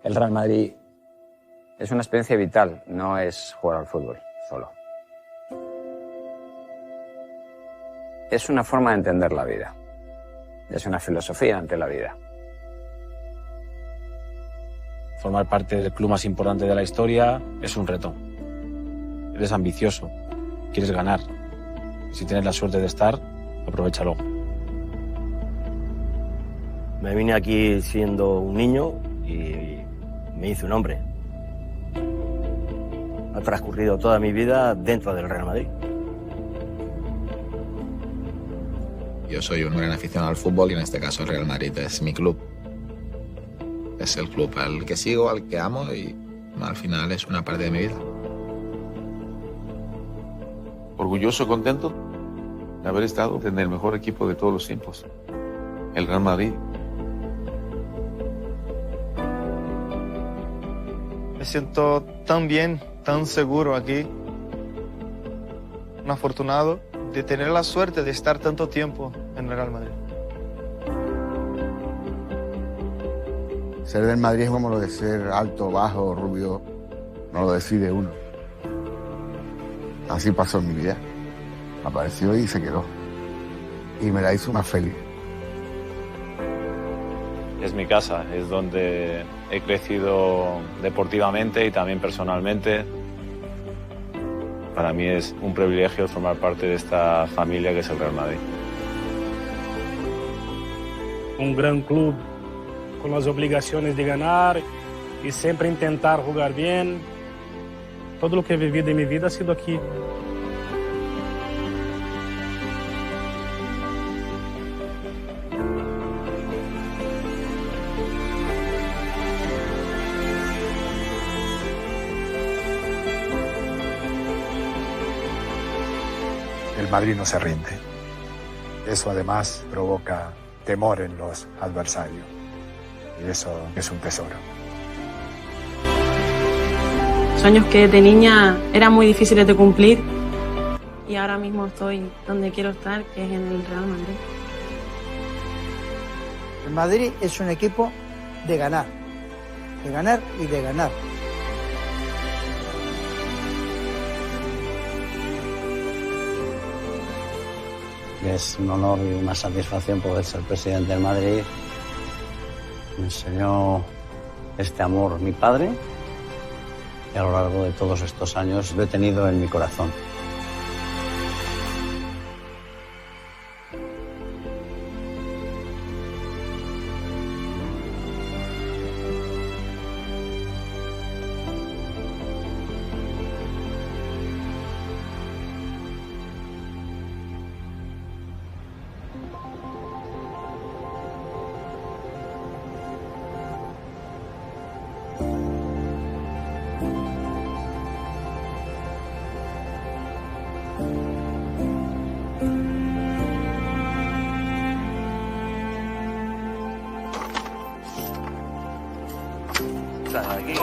El Real Madrid es una experiencia vital, no es jugar al fútbol solo. Es una forma de entender la vida. Es una filosofía ante la vida. Formar parte del club más importante de la historia es un reto. Eres ambicioso, quieres ganar. Si tienes la suerte de estar, aprovéchalo. Me vine aquí siendo un niño y me hice un hombre. Ha transcurrido toda mi vida dentro del Real Madrid. Yo soy un gran aficionado al fútbol y en este caso el Real Madrid es mi club. Es el club al que sigo, al que amo y al final es una parte de mi vida. Orgulloso, contento de haber estado en el mejor equipo de todos los tiempos, el Real Madrid. Me siento tan bien, tan seguro aquí. Un afortunado de tener la suerte de estar tanto tiempo en el Real Madrid. Ser del Madrid es como lo de ser alto, bajo, rubio, no lo decide uno. Así pasó en mi vida. Apareció y se quedó. Y me la hizo más feliz. Es mi casa, es donde he crecido deportivamente y también personalmente. Para mí es un privilegio formar parte de esta familia que es el Real Madrid. Un gran club con las obligaciones de ganar y siempre intentar jugar bien. Todo lo que he vivido en mi vida ha sido aquí. El Madrid no se rinde. Eso además provoca temor en los adversarios. Y eso es un tesoro. Sueños que de niña eran muy difíciles de cumplir y ahora mismo estoy donde quiero estar, que es en el Real Madrid. El Madrid es un equipo de ganar y de ganar. Es un honor y una satisfacción poder ser presidente del Madrid. Me enseñó este amor mi padre y a lo largo de todos estos años lo he tenido en mi corazón.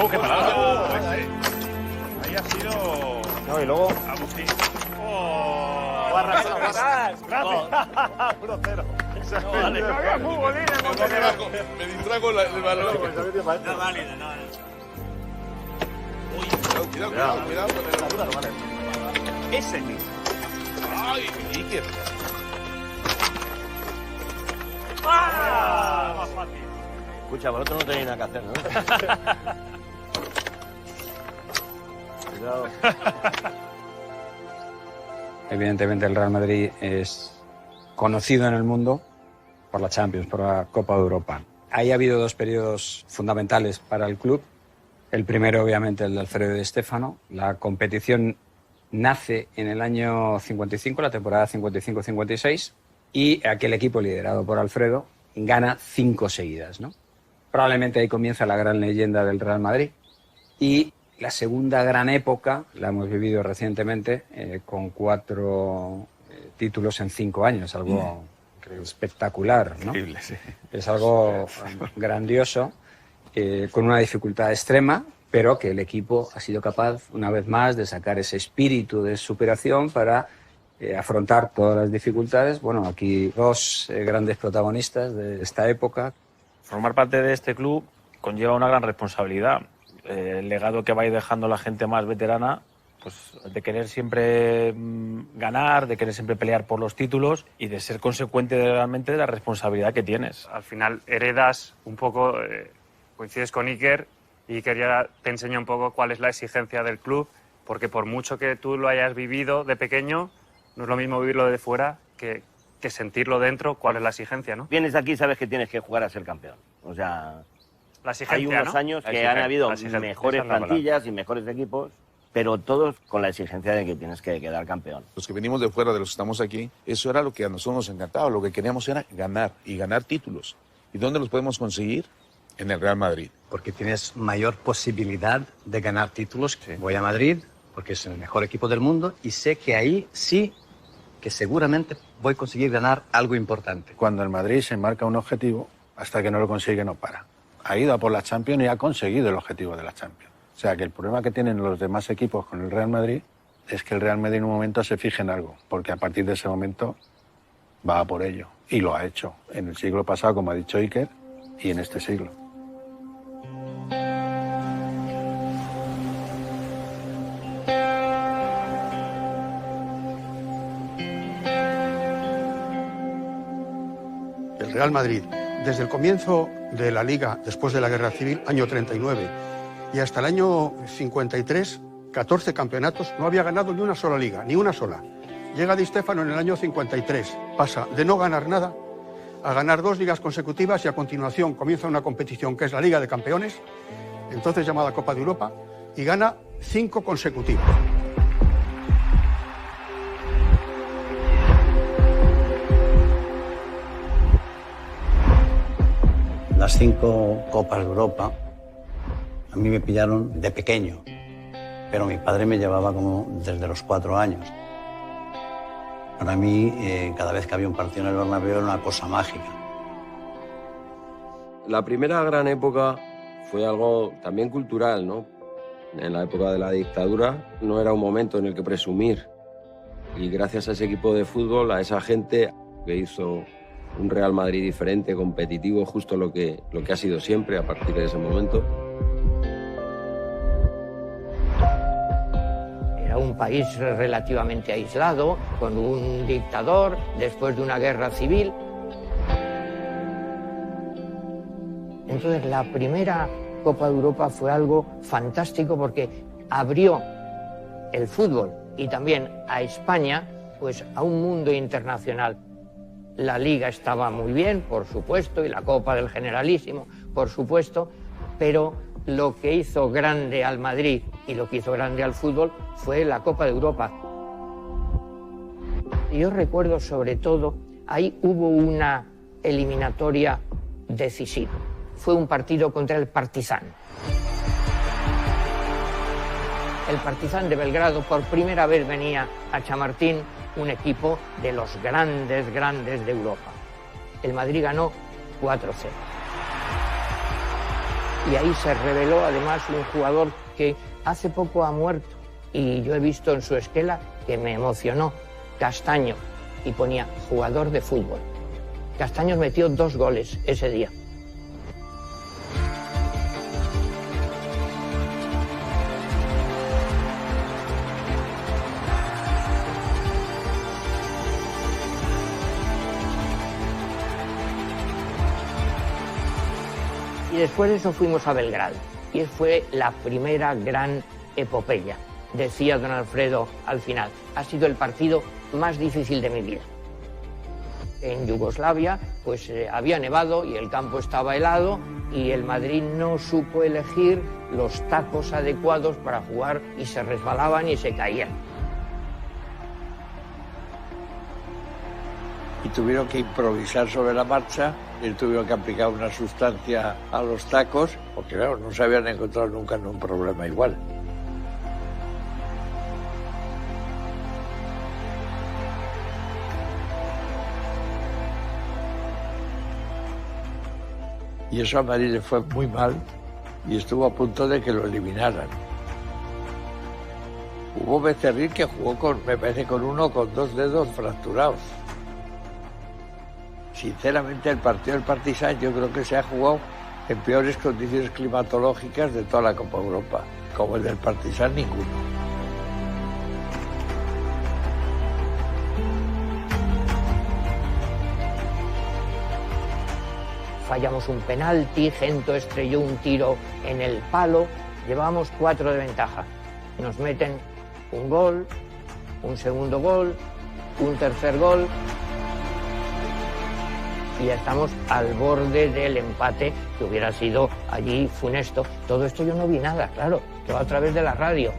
¡Oh, qué parada! Ahí ha sido... No, y luego... Agustín. ¡Oh! ¡Gracias! Puro cero. No, vale. No había fútbol, Me distrago el balón. No, válida, no. Cuidado con el... Ese mismo. ¡Ay, Iker! ¡Ah! Más fácil. Escucha, vosotros no tenéis nada que hacer, ¿no? Cuidado. Evidentemente el Real Madrid es conocido en el mundo por la Champions, por la Copa de Europa. Ahí ha habido dos periodos fundamentales para el club. El primero, obviamente, el de Alfredo Di Stéfano. La competición nace en el año 55, la temporada 55-56, y aquel equipo liderado por Alfredo gana 5 seguidas, ¿no? Probablemente ahí comienza la gran leyenda del Real Madrid. Y la segunda gran época la hemos vivido recientemente con 4 títulos en 5 años, algo espectacular, ¿no? Increíble, sí. Es algo grandioso, con una dificultad extrema, pero que el equipo ha sido capaz, una vez más, de sacar ese espíritu de superación para afrontar todas las dificultades. Bueno, aquí 2 grandes protagonistas de esta época. Formar parte de este club conlleva una gran responsabilidad. El legado que va a ir dejando la gente más veterana, pues de querer siempre ganar, de querer siempre pelear por los títulos y de ser consecuente realmente de la responsabilidad que tienes. Al final heredas un poco, coincides con Iker, y Iker ya te enseña un poco cuál es la exigencia del club, porque por mucho que tú lo hayas vivido de pequeño, no es lo mismo vivirlo de fuera que sentirlo dentro, cuál es la exigencia, ¿no? Vienes aquí y sabes que tienes que jugar a ser campeón. O sea, la exigencia, hay unos años que han habido mejores plantillas y mejores equipos, pero todos con la exigencia de que tienes que quedar campeón. Los que venimos de fuera, de los que estamos aquí, eso era lo que a nosotros nos encantaba. Lo que queríamos era ganar y ganar títulos. ¿Y dónde los podemos conseguir? En el Real Madrid. Porque tienes mayor posibilidad de ganar títulos. Sí. Voy a Madrid porque es el mejor equipo del mundo y sé que ahí sí que seguramente voy a conseguir ganar algo importante. Cuando el Madrid se marca un objetivo, hasta que no lo consigue no para. Ha ido a por la Champions y ha conseguido el objetivo de la Champions. O sea que el problema que tienen los demás equipos con el Real Madrid es que el Real Madrid en un momento se fije en algo, porque a partir de ese momento va a por ello. Y lo ha hecho en el siglo pasado, como ha dicho Iker, y en este siglo. El Real Madrid, desde el comienzo de la Liga, después de la Guerra Civil, año 39, y hasta el año 53, 14 campeonatos, no había ganado ni una sola liga, ni una sola. Llega Di Stéfano en el año 53, pasa de no ganar nada a ganar 2 ligas consecutivas y a continuación comienza una competición que es la Liga de Campeones, entonces llamada Copa de Europa, y gana 5 consecutivos. Las 5 Copas de Europa a mí me pillaron de pequeño, pero mi padre me llevaba como desde los 4 años. Para mí, cada vez que había un partido en el Bernabéu era una cosa mágica. La primera gran época fue algo también cultural, ¿no? En la época de la dictadura no era un momento en el que presumir. Y gracias a ese equipo de fútbol, a esa gente que hizo un Real Madrid diferente, competitivo, justo lo que ha sido siempre a partir de ese momento. Era un país relativamente aislado, con un dictador, después de una guerra civil. Entonces la primera Copa de Europa fue algo fantástico porque abrió el fútbol y también a España pues, a un mundo internacional. La Liga estaba muy bien, por supuesto, y la Copa del Generalísimo, por supuesto, pero lo que hizo grande al Madrid y lo que hizo grande al fútbol fue la Copa de Europa. Yo recuerdo sobre todo, ahí hubo una eliminatoria decisiva. Fue un partido contra el Partizan. El Partizan de Belgrado por primera vez venía a Chamartín, un equipo de los grandes de Europa. El Madrid ganó 4-0. Y ahí se reveló además un jugador que hace poco ha muerto y yo he visto en su esquela que me emocionó, Castaño, y ponía jugador de fútbol. Castaño metió 2 goles ese día. Y después de eso fuimos a Belgrado. Y fue la primera gran epopeya. Decía don Alfredo al final, ha sido el partido más difícil de mi vida. En Yugoslavia pues había nevado y el campo estaba helado y el Madrid no supo elegir los tacos adecuados para jugar y se resbalaban y se caían. Y tuvieron que improvisar sobre la marcha, y tuvieron que aplicar una sustancia a los tacos, porque claro, no se habían encontrado nunca en un problema igual. Y eso a Madrid le fue muy mal y estuvo a punto de que lo eliminaran. Hubo Becerril que jugó me parece con 1 o con 2 dedos fracturados. Sinceramente, el partido del Partizan yo creo que se ha jugado en peores condiciones climatológicas de toda la Copa Europa, como el del Partizan ninguno. Fallamos un penalti, Gento estrelló un tiro en el palo, llevábamos 4 de ventaja. Nos meten un gol, un segundo gol, un tercer gol y ya estamos al borde del empate, que hubiera sido allí funesto. Todo esto yo no vi nada, claro, todo a través de la radio.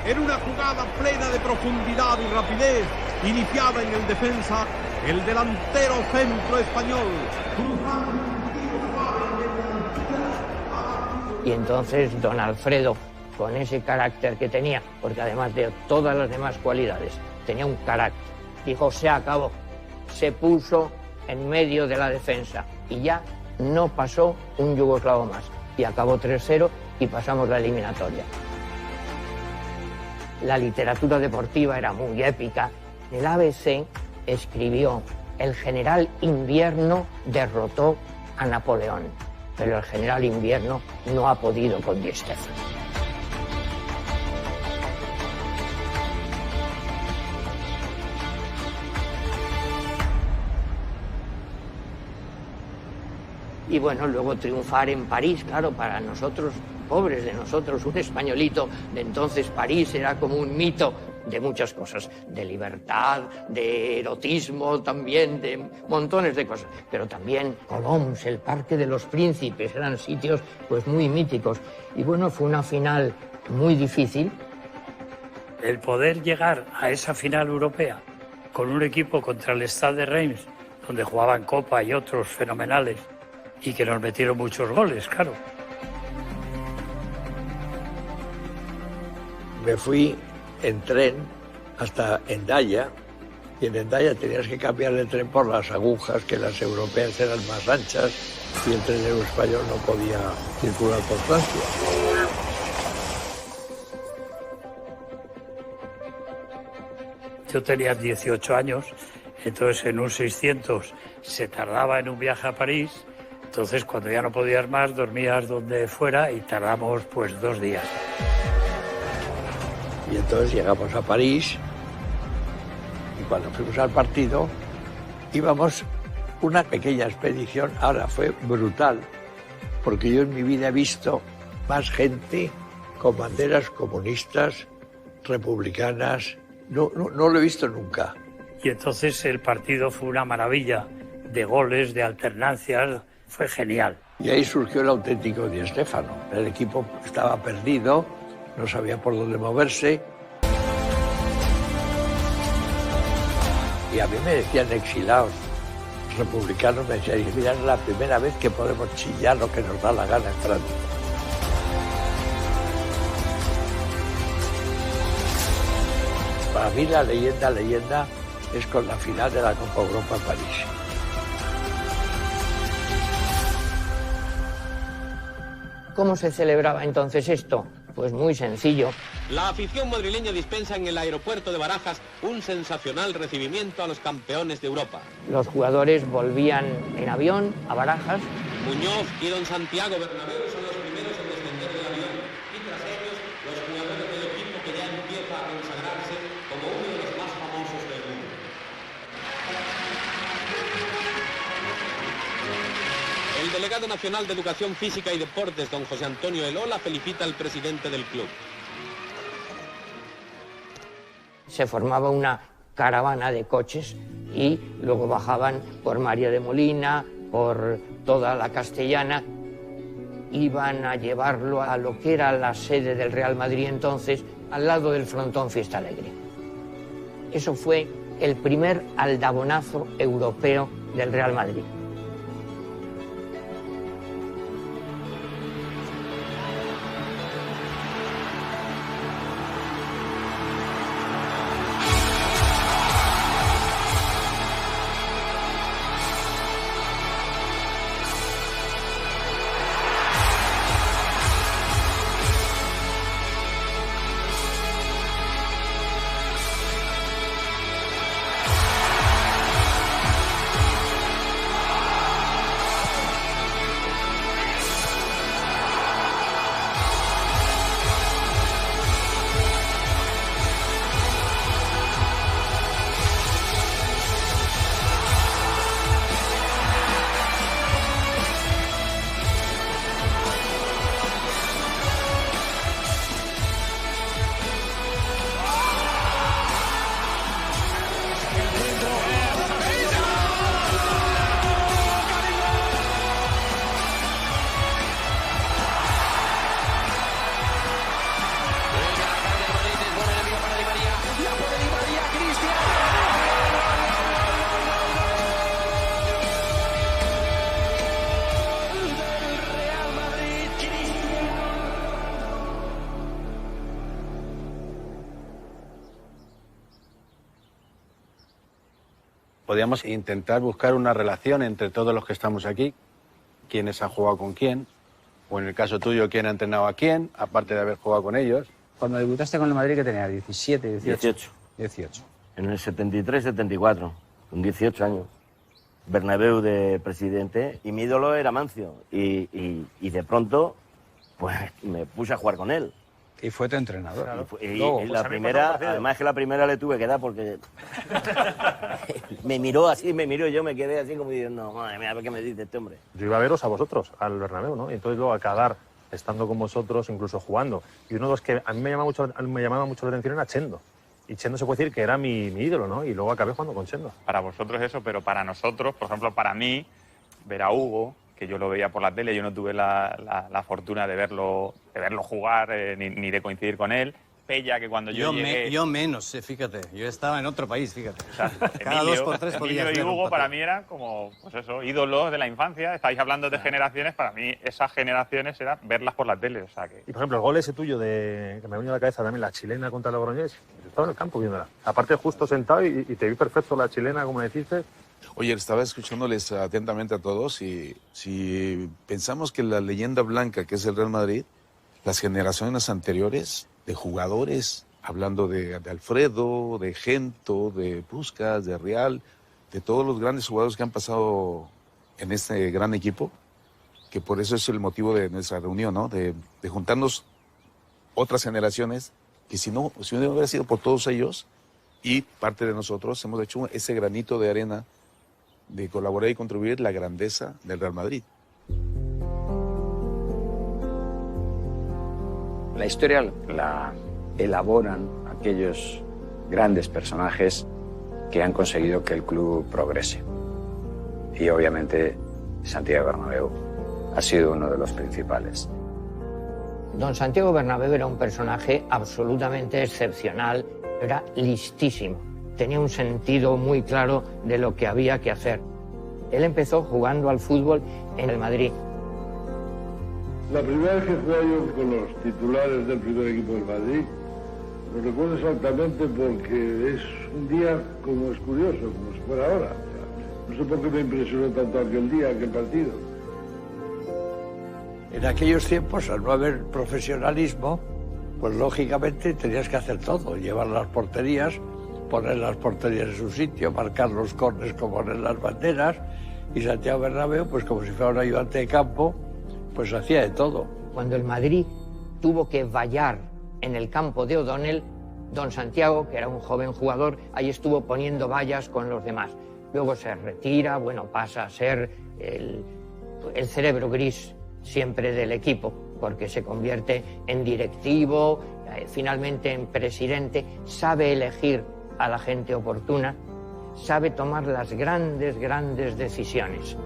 En una jugada plena de profundidad y rapidez, iniciada en el defensa, el delantero centro español. Y entonces don Alfredo, con ese carácter que tenía, porque además de todas las demás cualidades, tenía un carácter, dijo, se acabó, se puso en medio de la defensa y ya no pasó un yugoslavo más. Y acabó 3-0 y pasamos la eliminatoria. La literatura deportiva era muy épica. El ABC escribió: el general Invierno derrotó a Napoleón, pero el general Invierno no ha podido con Di Stéfano. Y bueno, luego triunfar en París, claro, para nosotros, pobres de nosotros, un españolito de entonces, París era como un mito de muchas cosas, de libertad, de erotismo también, de montones de cosas. Pero también Colombes, el Parque de los Príncipes, eran sitios pues muy míticos. Y bueno, fue una final muy difícil. El poder llegar a esa final europea con un equipo contra el Stade de Reims, donde jugaban Copa y otros fenomenales, y que nos metieron muchos goles, claro. Me fui en tren hasta Hendaya, y en Hendaya tenías que cambiar el tren por las agujas, que las europeas eran más anchas, y el tren español no podía circular por Francia. Yo tenía 18 años, entonces en un 600 se tardaba en un viaje a París. Entonces, cuando ya no podías más, dormías donde fuera y tardamos pues 2 días. Y entonces llegamos a París y cuando fuimos al partido íbamos una pequeña expedición. Ahora fue brutal, porque yo en mi vida he visto más gente con banderas comunistas, republicanas. No lo he visto nunca. Y entonces el partido fue una maravilla de goles, de alternancias. Fue genial. Y ahí surgió el auténtico Di Stéfano. El equipo estaba perdido, no sabía por dónde moverse. Y a mí me decían exilados, republicanos, me decían, mira, es la primera vez que podemos chillar lo que nos da la gana en Francia. Para mí la leyenda es con la final de la Copa Europa en París. ¿Cómo se celebraba entonces esto? Pues muy sencillo. La afición madrileña dispensa en el aeropuerto de Barajas un sensacional recibimiento a los campeones de Europa. Los jugadores volvían en avión a Barajas. Muñoz y don Santiago Bernabéu son los primeros en descender del avión. Y tras ellos, los jugadores del equipo que ya empieza a consagrarse como uno de los más famosos del mundo. El delegado nacional de Educación Física y Deportes, don José Antonio Elola, felicita al presidente del club. Se formaba una caravana de coches y luego bajaban por María de Molina, por toda la Castellana. Iban a llevarlo a lo que era la sede del Real Madrid entonces, al lado del frontón Fiesta Alegre. Eso fue el primer aldabonazo europeo del Real Madrid. podíamos intentar buscar una relación entre todos los que estamos aquí, quiénes han jugado con quién, o en el caso tuyo, quién ha entrenado a quién, aparte de haber jugado con ellos. Cuando debutaste con el Madrid, ¿qué tenías? ¿17, 18? 18. En el 73-74, con 18 años. Bernabéu de presidente y mi ídolo era Mancio. Y de pronto, pues me puse a jugar con él. Y fue tu entrenador. Claro. Y Luego, la primera, además es que la primera le tuve que dar porque me miró así, yo me quedé así como diciendo, madre mía, ¿qué me dice este hombre? Yo iba a veros a vosotros, al Bernabéu, ¿no? Y entonces luego acabar estando con vosotros, incluso jugando. Y uno de los que a mí me llamaba mucho la atención era Chendo. Y Chendo se puede decir que era mi ídolo, ¿no? Y luego acabé jugando con Chendo. Para vosotros eso, pero para nosotros, por ejemplo, para mí, ver a Hugo, que yo lo veía por la tele, yo no tuve la fortuna de verlo jugar ni de coincidir con él. Pella, que cuando yo llegué... Yo menos, fíjate. Yo estaba en otro país, fíjate. O sea, Cada Emilio, 2 por 3 podía Emilio y Hugo para mí eran como, pues eso, ídolos de la infancia. Estáis hablando de generaciones, para mí esas generaciones eran verlas por la tele. O sea que... Y por ejemplo, el gol ese tuyo que me vino a la cabeza también, la chilena contra el Logroñés, estaba en el campo viéndola. Aparte justo sentado y te vi perfecto la chilena, como deciste. Oye, estaba escuchándoles atentamente a todos y si pensamos que la leyenda blanca que es el Real Madrid, las generaciones anteriores de jugadores, hablando de Alfredo, de Gento, de Puskás, de Real, de todos los grandes jugadores que han pasado en este gran equipo, que por eso es el motivo de nuestra reunión, ¿no? De juntarnos otras generaciones, que si no hubiera sido por todos ellos y parte de nosotros, hemos hecho ese granito de arena de colaborar y contribuir la grandeza del Real Madrid. La historia la elaboran aquellos grandes personajes que han conseguido que el club progrese. Y obviamente Santiago Bernabéu ha sido uno de los principales. Don Santiago Bernabéu era un personaje absolutamente excepcional, era listísimo, tenía un sentido muy claro de lo que había que hacer. Él empezó jugando al fútbol en el Madrid. La primera vez que jugué yo con los titulares del primer equipo del Madrid, lo recuerdo exactamente porque es un día como es curioso, como si fuera ahora. No sé por qué me impresionó tanto aquel día, aquel partido. En aquellos tiempos, al no haber profesionalismo, pues lógicamente tenías que hacer todo, llevar las porterías, poner las porterías en su sitio, marcar los corners como poner las banderas, y Santiago Bernabéu, pues como si fuera un ayudante de campo, pues hacía de todo. Cuando el Madrid tuvo que vallar en el campo de O'Donnell, don Santiago, que era un joven jugador, ahí estuvo poniendo vallas con los demás. Luego se retira, bueno, pasa a ser el cerebro gris siempre del equipo, porque se convierte en directivo, finalmente en presidente, sabe elegir a la gente oportuna, sabe tomar las grandes decisiones.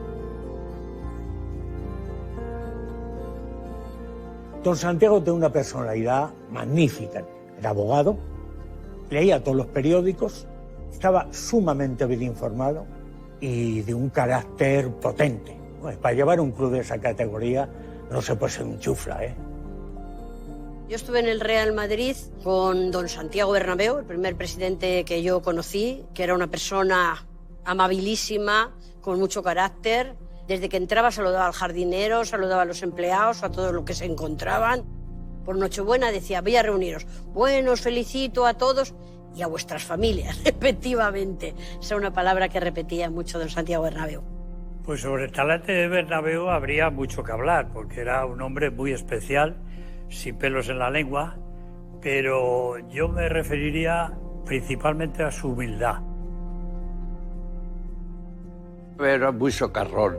Don Santiago tiene una personalidad magnífica. Era abogado, leía todos los periódicos, estaba sumamente bien informado y de un carácter potente. Pues para llevar un club de esa categoría no se puede ser un chufla, ¿eh? Yo estuve en el Real Madrid con don Santiago Bernabéu, el primer presidente que yo conocí, que era una persona amabilísima, con mucho carácter. Desde que entraba saludaba al jardinero, saludaba a los empleados, a todos los que se encontraban. Por Nochebuena decía, voy a reuniros. Bueno, os felicito a todos y a vuestras familias, efectivamente. Esa es una palabra que repetía mucho don Santiago Bernabéu. Pues sobre el talante de Bernabéu habría mucho que hablar, porque era un hombre muy especial, sin pelos en la lengua, pero yo me referiría principalmente a su humildad. Era muy socarrón,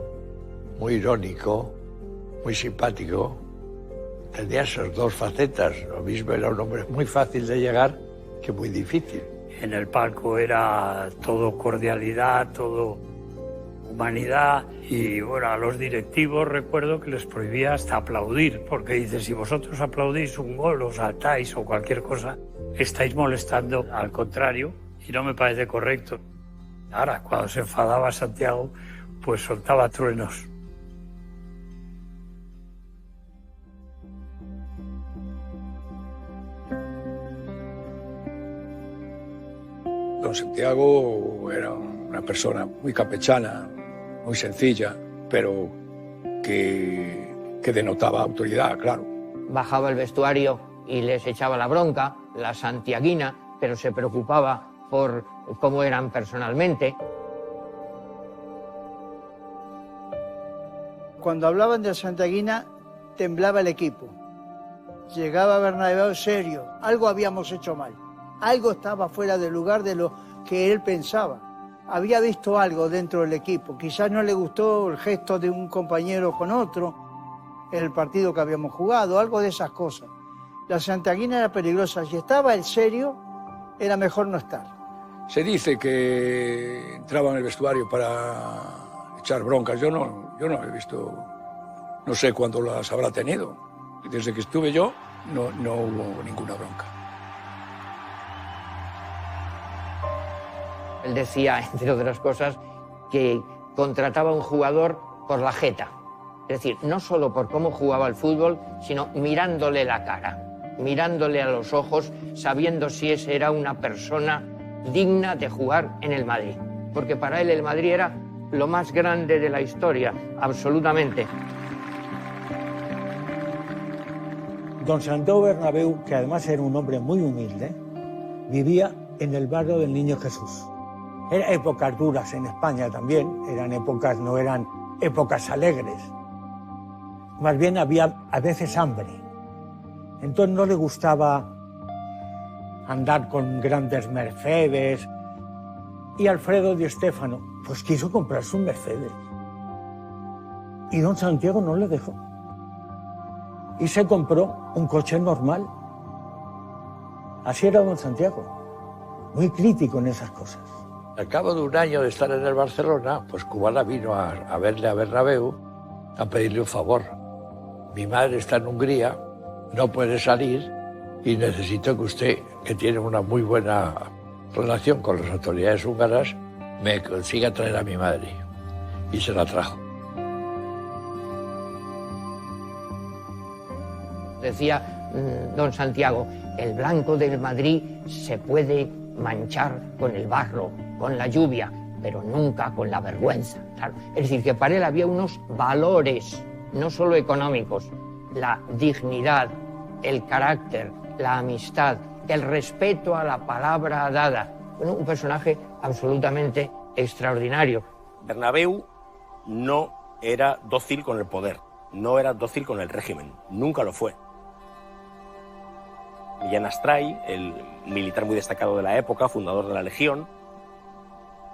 muy irónico, muy simpático. Tenía esas dos facetas. Lo mismo, era un hombre muy fácil de llegar que muy difícil. En el palco era todo cordialidad, todo humanidad, y bueno, a los directivos recuerdo que les prohibía hasta aplaudir, porque dice, si vosotros aplaudís un gol o saltáis o cualquier cosa, estáis molestando al contrario y no me parece correcto. Ahora, cuando se enfadaba Santiago, pues soltaba truenos. Don Santiago era un una persona muy campechana, muy sencilla, pero que denotaba autoridad, claro. Bajaba al vestuario y les echaba la bronca, la santiaguina, pero se preocupaba por cómo eran personalmente. Cuando hablaban de santiaguina, temblaba el equipo. Llegaba Bernabéu serio, algo habíamos hecho mal, algo estaba fuera de lugar de lo que él pensaba. Había visto algo dentro del equipo, quizás no le gustó el gesto de un compañero con otro, el partido que habíamos jugado, algo de esas cosas. La santiaguina era peligrosa, si estaba el serio, era mejor no estar. Se dice que entraba en el vestuario para echar broncas, yo no he visto, no sé cuándo las habrá tenido. Desde que estuve yo, no hubo ninguna bronca. Él decía, entre otras cosas, que contrataba a un jugador por la jeta. Es decir, no solo por cómo jugaba el fútbol, sino mirándole la cara, mirándole a los ojos, sabiendo si ese era una persona digna de jugar en el Madrid. Porque para él el Madrid era lo más grande de la historia, absolutamente. Don Santiago Bernabéu, que además era un hombre muy humilde, vivía en el barrio del Niño Jesús. Eran épocas duras en España también, no eran épocas alegres. Más bien había a veces hambre. Entonces no le gustaba andar con grandes Mercedes. Y Alfredo Di Stéfano, pues quiso comprarse un Mercedes. Y don Santiago no le dejó. Y se compró un coche normal. Así era don Santiago, muy crítico en esas cosas. Al cabo de un año de estar en el Barcelona, pues Cubala vino a verle a Bernabéu a pedirle un favor. Mi madre está en Hungría, no puede salir y necesito que usted, que tiene una muy buena relación con las autoridades húngaras, me consiga traer a mi madre. Y se la trajo. Decía don Santiago, el blanco del Madrid se puede manchar con el barro, con la lluvia, pero nunca con la vergüenza. Claro. Es decir, que para él había unos valores, no solo económicos, la dignidad, el carácter, la amistad, el respeto a la palabra dada. Bueno, un personaje absolutamente extraordinario. Bernabéu no era dócil con el poder, no era dócil con el régimen, nunca lo fue. Millán Astray, el militar muy destacado de la época, fundador de la Legión,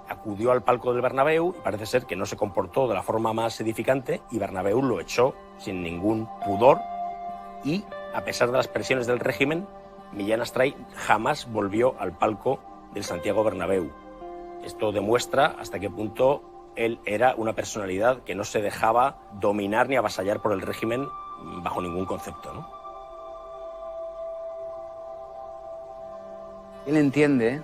acudió al palco del Bernabéu y parece ser que no se comportó de la forma más edificante y Bernabéu lo echó sin ningún pudor y, a pesar de las presiones del régimen, Millán Astray jamás volvió al palco del Santiago Bernabéu. Esto demuestra hasta qué punto él era una personalidad que no se dejaba dominar ni avasallar por el régimen bajo ningún concepto, ¿no? Él entiende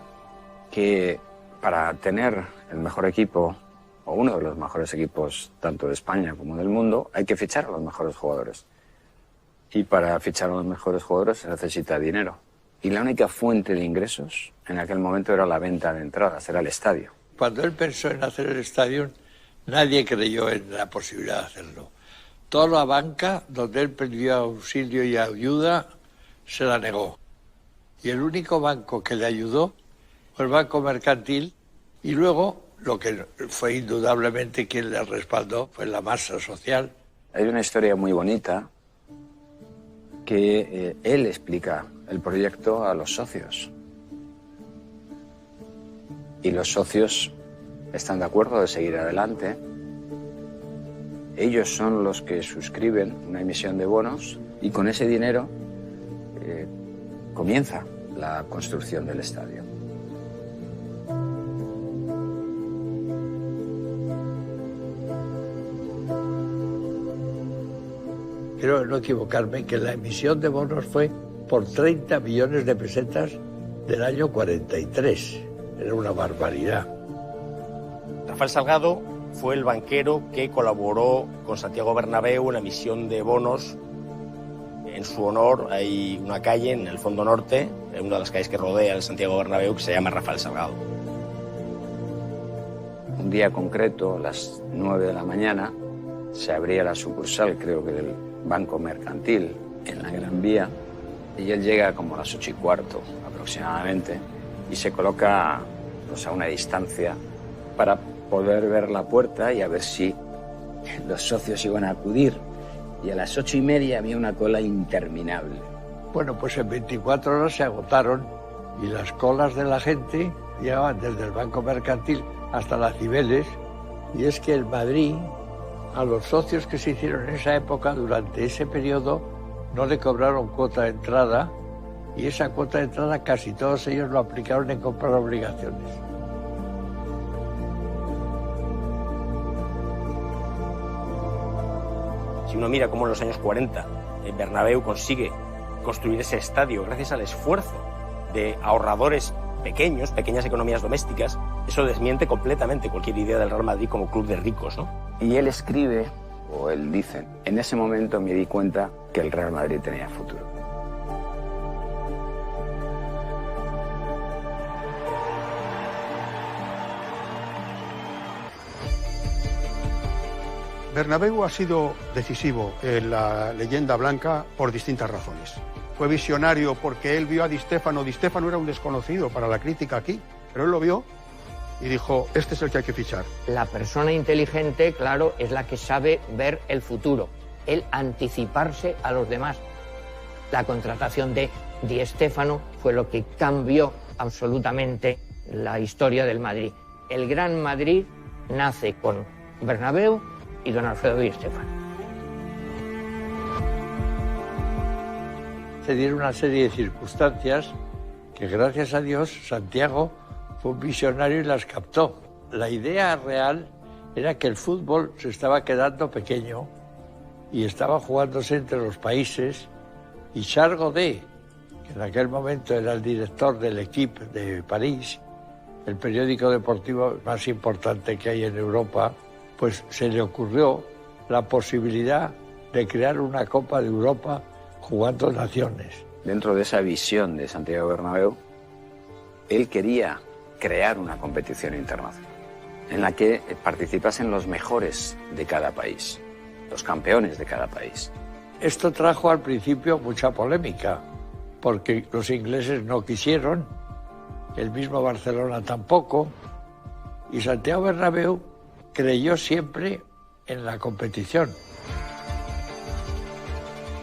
que para tener el mejor equipo, o uno de los mejores equipos tanto de España como del mundo, hay que fichar a los mejores jugadores. Y para fichar a los mejores jugadores se necesita dinero. Y la única fuente de ingresos en aquel momento era la venta de entradas, era el estadio. Cuando él pensó en hacer el estadio, nadie creyó en la posibilidad de hacerlo. Toda la banca, donde él pidió auxilio y ayuda, se la negó. Y el único banco que le ayudó fue el Banco Mercantil, y luego, lo que fue indudablemente quien le respaldó, fue la masa social. Hay una historia muy bonita que él explica el proyecto a los socios. Y los socios están de acuerdo de seguir adelante. Ellos son los que suscriben una emisión de bonos y con ese dinero comienza la construcción del estadio. Quiero no equivocarme que la emisión de bonos fue por 30 millones de pesetas del año 43. Era una barbaridad. Rafael Salgado fue el banquero que colaboró con Santiago Bernabéu en la emisión de bonos. En su honor hay una calle en el fondo norte, en una de las calles que rodea el Santiago Bernabéu, que se llama Rafael Salgado. día concreto, a las 9 de la mañana, se abría la sucursal, creo que del Banco Mercantil, en la Gran Vía, y él llega como a las 8:15 aproximadamente, y se coloca pues, a una distancia para poder ver la puerta y a ver si los socios iban a acudir. Y a las 8:30 había una cola interminable. Bueno, pues en 24 horas se agotaron y las colas de la gente llegaban desde el Banco Mercantil hasta las Cibeles. Y es que el Madrid, a los socios que se hicieron en esa época, durante ese periodo, no le cobraron cuota de entrada, y esa cuota de entrada casi todos ellos lo aplicaron en comprar obligaciones. Si uno mira cómo en los años 40 el Bernabéu consigue construir ese estadio gracias al esfuerzo de ahorradores pequeños, pequeñas economías domésticas, eso desmiente completamente cualquier idea del Real Madrid como club de ricos, ¿no? Y él escribe, o él dice, en ese momento me di cuenta que el Real Madrid tenía futuro. Bernabéu ha sido decisivo en la leyenda blanca por distintas razones. Fue visionario porque él vio a Di Stéfano. Di Stéfano era un desconocido para la crítica aquí, pero él lo vio y dijo, este es el que hay que fichar. La persona inteligente, claro, es la que sabe ver el futuro, el anticiparse a los demás. La contratación de Di Stéfano fue lo que cambió absolutamente la historia del Madrid. El Gran Madrid nace con Bernabéu y don Alfredo Di Stéfano. Se dieron una serie de circunstancias que, gracias a Dios, Santiago fue un visionario y las captó. La idea real era que el fútbol se estaba quedando pequeño y estaba jugándose entre los países, y Charles Godet, que en aquel momento era el director del Equipe de París, el periódico deportivo más importante que hay en Europa, pues se le ocurrió la posibilidad de crear una Copa de Europa jugando naciones. Dentro de esa visión de Santiago Bernabéu, él quería crear una competición internacional en la que participasen los mejores de cada país, los campeones de cada país. Esto trajo al principio mucha polémica, porque los ingleses no quisieron, el mismo Barcelona tampoco, y Santiago Bernabéu creyó siempre en la competición.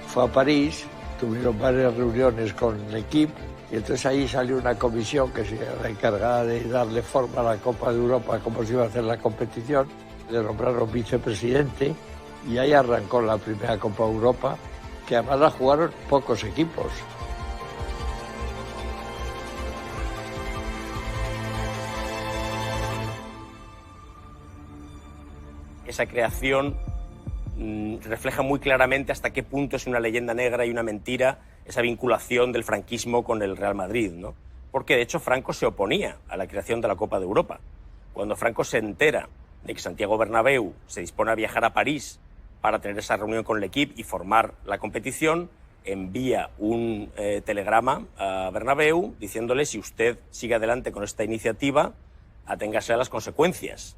Fue a París, tuvieron varias reuniones con el equipo, y entonces ahí salió una comisión que era la encargada de darle forma a la Copa de Europa, cómo se iba a hacer la competición. Le nombraron vicepresidente y ahí arrancó la primera Copa de Europa, que además la jugaron pocos equipos. Esa creación refleja muy claramente hasta qué punto es una leyenda negra y una mentira esa vinculación del franquismo con el Real Madrid, ¿no? Porque de hecho Franco se oponía a la creación de la Copa de Europa. Cuando Franco se entera de que Santiago Bernabéu se dispone a viajar a París para tener esa reunión con el equipo y formar la competición, envía un telegrama a Bernabéu diciéndole: si usted sigue adelante con esta iniciativa, aténgase a las consecuencias.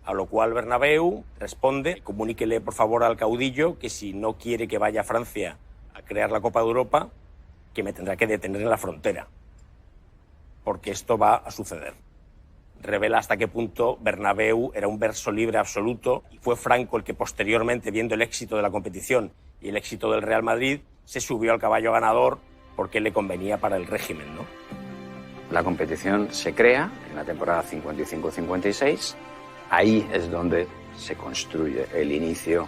A lo cual Bernabéu responde: comuníquele por favor al caudillo que si no quiere que vaya a Francia a crear la Copa de Europa, que me tendrá que detener en la frontera, porque esto va a suceder. Revela hasta qué punto Bernabéu era un verso libre absoluto, y fue Franco el que posteriormente, viendo el éxito de la competición y el éxito del Real Madrid, se subió al caballo ganador porque le convenía para el régimen, ¿no? La competición se crea en la temporada 55-56. Ahí es donde se construye el inicio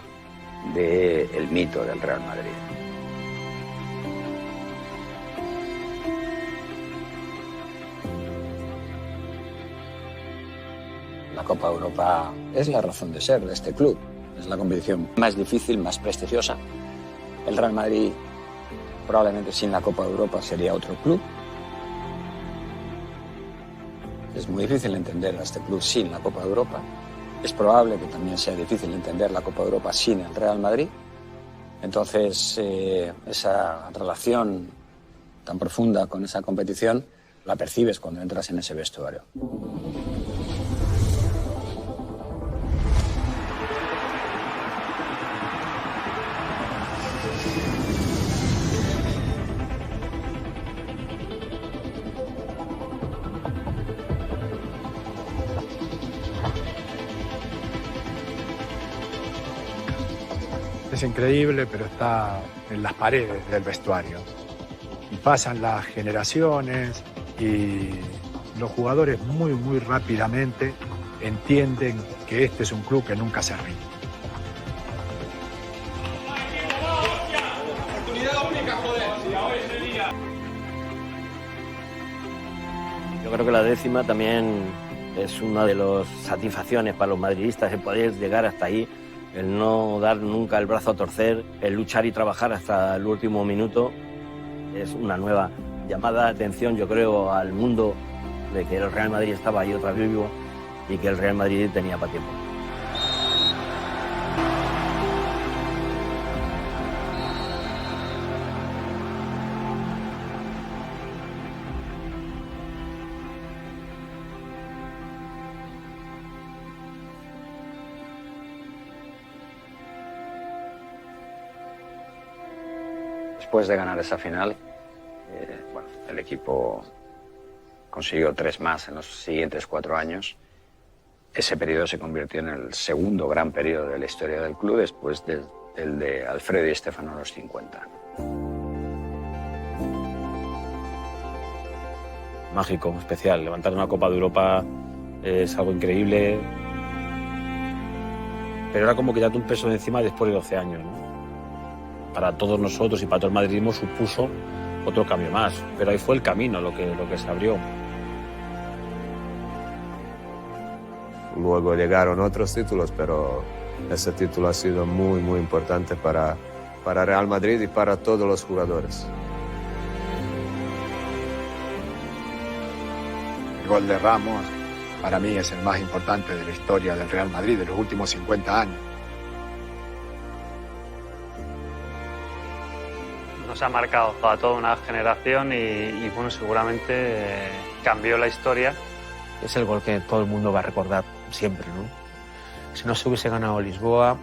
del mito del Real Madrid. La Copa de Europa es la razón de ser de este club. Es la competición más difícil, más prestigiosa. El Real Madrid, probablemente sin la Copa de Europa, sería otro club. Es muy difícil entender a este club sin la Copa de Europa. Es probable que también sea difícil entender la Copa de Europa sin el Real Madrid. Entonces, esa relación tan profunda con esa competición la percibes cuando entras en ese vestuario. es increíble, pero está en las paredes del vestuario. Y pasan las generaciones y los jugadores muy rápidamente entienden que este es un club que nunca se rinde. Yo creo que la 10ª también es una de las satisfacciones para los madridistas, el poder llegar hasta ahí, el no dar nunca el brazo a torcer, el luchar y trabajar hasta el último minuto. Es una nueva llamada de atención, yo creo, al mundo de que el Real Madrid estaba ahí otra vez vivo y que el Real Madrid tenía para tiempo. Después de ganar esa final, el equipo consiguió 3 más en los siguientes 4 años. Ese periodo se convirtió en el segundo gran periodo de la historia del club, después del de Alfredo y Stéfano en los 50. Mágico, especial. Levantar una Copa de Europa es algo increíble. Pero era como quitarte un peso de encima después de 12 años, ¿no? Para todos nosotros y para todo el madridismo supuso otro cambio más. Pero ahí fue el camino lo que se abrió. Luego llegaron otros títulos, pero ese título ha sido muy importante para Real Madrid y para todos los jugadores. El gol de Ramos para mí es el más importante de la historia del Real Madrid de los últimos 50 años. Nos ha marcado a toda una generación y bueno, seguramente cambió la historia. Es el gol que todo el mundo va a recordar siempre, ¿no? Si no se hubiese ganado Lisboa,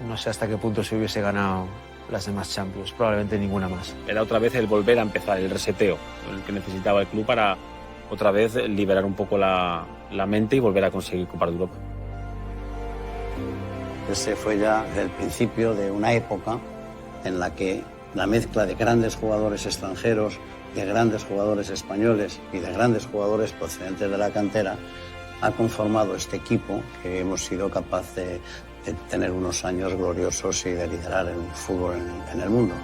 no sé hasta qué punto se hubiese ganado las demás Champions, probablemente ninguna más. Era otra vez el volver a empezar, el reseteo, el que necesitaba el club para otra vez liberar un poco la mente y volver a conseguir Copa de Europa. Ese fue ya el principio de una época en la que la mezcla de grandes jugadores extranjeros, de grandes jugadores españoles y de grandes jugadores procedentes de la cantera ha conformado este equipo que hemos sido capaces de tener unos años gloriosos y de liderar el fútbol en el mundo.